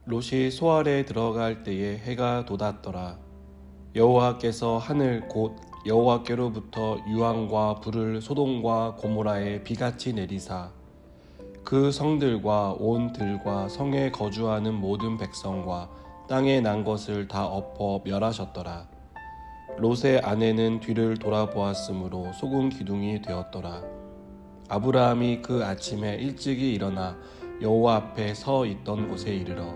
롯이 소알에 들어갈 때에 해가 돋았더라. 여호와께서 하늘 곧 여호와께로부터 유황과 불을 소돔과 고모라에 비같이 내리사 그 성들과 온 들과 성에 거주하는 모든 백성과 땅에 난 것을 다 엎어 멸하셨더라. 롯의 아내는 뒤를 돌아보았으므로 소금 기둥이 되었더라. 아브라함이 그 아침에 일찍이 일어나 여호와 앞에 서 있던 곳에 이르러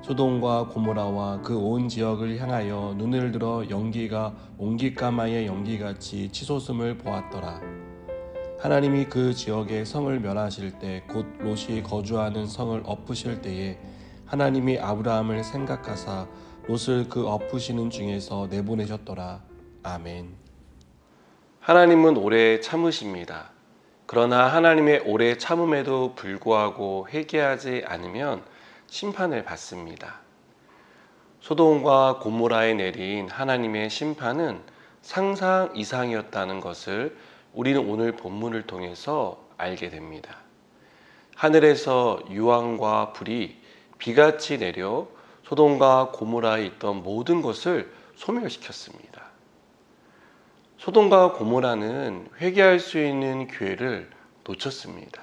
소돔과 고모라와 그 온 지역을 향하여 눈을 들어 연기가 옹기까마의 연기같이 치솟음을 보았더라. 하나님이 그 지역의 성을 멸하실 때 곧 롯이 거주하는 성을 엎으실 때에 하나님이 아브라함을 생각하사 롯을 그 엎으시는 중에서 내보내셨더라. 아멘. 하나님은 오래 참으십니다. 그러나 하나님의 오래 참음에도 불구하고 회개하지 않으면 심판을 받습니다. 소돔과 고모라에 내린 하나님의 심판은 상상 이상이었다는 것을 우리는 오늘 본문을 통해서 알게 됩니다. 하늘에서 유황과 불이 비같이 내려 소돔과 고모라에 있던 모든 것을 소멸시켰습니다. 소돔과 고모라는 회개할 수 있는 기회를 놓쳤습니다.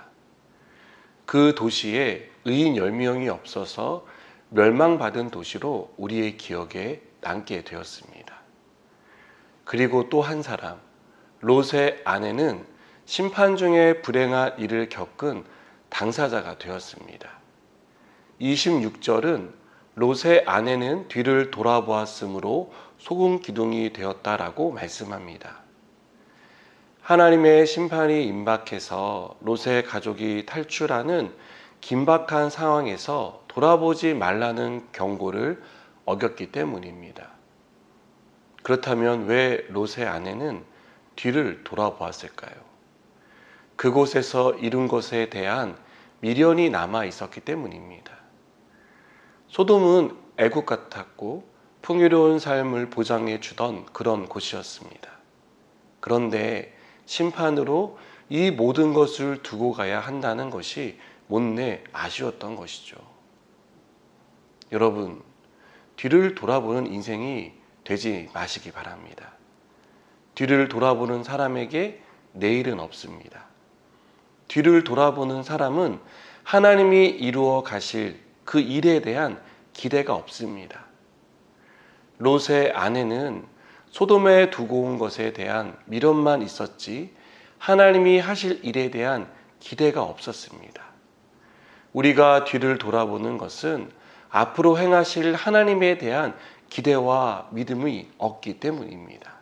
그 도시에 의인 10명이 없어서 멸망받은 도시로 우리의 기억에 남게 되었습니다. 그리고 또 한 사람, 롯의 아내는 심판 중에 불행한 일을 겪은 당사자가 되었습니다. 26절은 롯의 아내는 뒤를 돌아보았으므로 소금 기둥이 되었다라고 말씀합니다. 하나님의 심판이 임박해서 롯의 가족이 탈출하는 긴박한 상황에서 돌아보지 말라는 경고를 어겼기 때문입니다. 그렇다면 왜 롯의 아내는 뒤를 돌아보았을까요? 그곳에서 이룬 것에 대한 미련이 남아 있었기 때문입니다. 소돔은 애국 같았고 풍요로운 삶을 보장해 주던 그런 곳이었습니다. 그런데 심판으로 이 모든 것을 두고 가야 한다는 것이 못내 아쉬웠던 것이죠. 여러분, 뒤를 돌아보는 인생이 되지 마시기 바랍니다. 뒤를 돌아보는 사람에게 내일은 없습니다. 뒤를 돌아보는 사람은 하나님이 이루어 가실 그 일에 대한 기대가 없습니다. 롯의 아내는 소돔에 두고 온 것에 대한 미련만 있었지 하나님이 하실 일에 대한 기대가 없었습니다. 우리가 뒤를 돌아보는 것은 앞으로 행하실 하나님에 대한 기대와 믿음이 없기 때문입니다.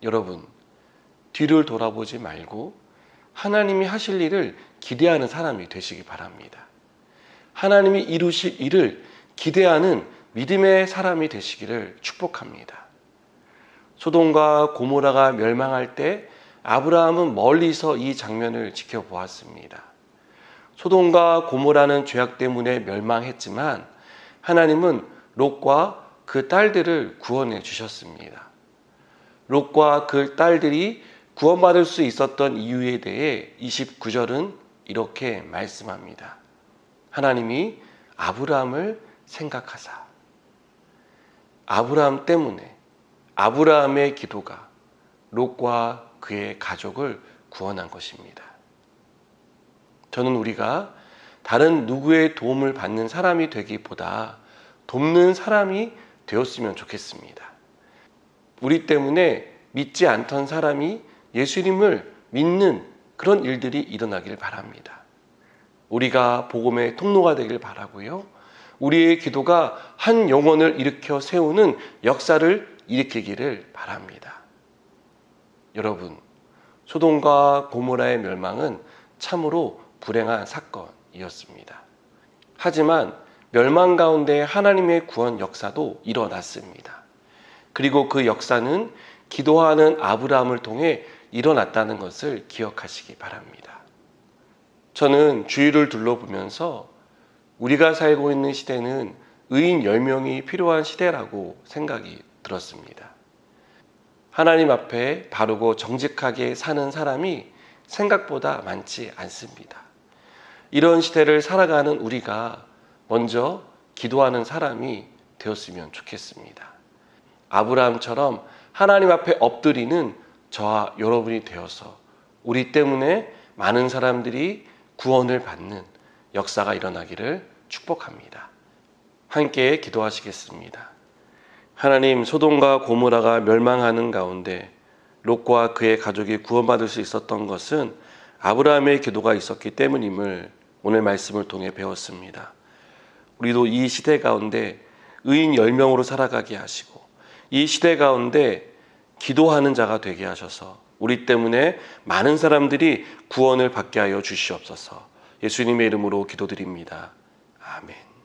여러분, 뒤를 돌아보지 말고 하나님이 하실 일을 기대하는 사람이 되시기 바랍니다. 하나님이 이루실 일을 기대하는 믿음의 사람이 되시기를 축복합니다. 소돔과 고모라가 멸망할 때 아브라함은 멀리서 이 장면을 지켜보았습니다. 소돔과 고모라는 죄악 때문에 멸망했지만 하나님은 롯과 그 딸들을 구원해 주셨습니다. 롯과 그 딸들이 구원받을 수 있었던 이유에 대해 29절은 이렇게 말씀합니다. 하나님이 아브라함을 생각하사. 아브라함 때문에 아브라함의 기도가 롯과 그의 가족을 구원한 것입니다. 저는 우리가 다른 누구의 도움을 받는 사람이 되기보다 돕는 사람이 되었으면 좋겠습니다. 우리 때문에 믿지 않던 사람이 예수님을 믿는 그런 일들이 일어나길 바랍니다. 우리가 복음의 통로가 되길 바라고요. 우리의 기도가 한 영혼을 일으켜 세우는 역사를 일으키기를 바랍니다. 여러분, 소돔과 고모라의 멸망은 참으로 불행한 사건이었습니다. 하지만 멸망 가운데 하나님의 구원 역사도 일어났습니다. 그리고 그 역사는 기도하는 아브라함을 통해 일어났다는 것을 기억하시기 바랍니다. 저는 주위를 둘러보면서 우리가 살고 있는 시대는 의인 10명이 필요한 시대라고 생각이 들었습니다. 하나님 앞에 바르고 정직하게 사는 사람이 생각보다 많지 않습니다. 이런 시대를 살아가는 우리가 먼저 기도하는 사람이 되었으면 좋겠습니다. 아브라함처럼 하나님 앞에 엎드리는 저와 여러분이 되어서 우리 때문에 많은 사람들이 구원을 받는 역사가 일어나기를 축복합니다. 함께 기도하시겠습니다. 하나님, 소돔과 고모라가 멸망하는 가운데 롯과 그의 가족이 구원받을 수 있었던 것은 아브라함의 기도가 있었기 때문임을 오늘 말씀을 통해 배웠습니다. 우리도 이 시대 가운데 의인 10명으로 살아가게 하시고 이 시대 가운데 기도하는 자가 되게 하셔서 우리 때문에 많은 사람들이 구원을 받게 하여 주시옵소서. 예수님의 이름으로 기도드립니다. 아멘.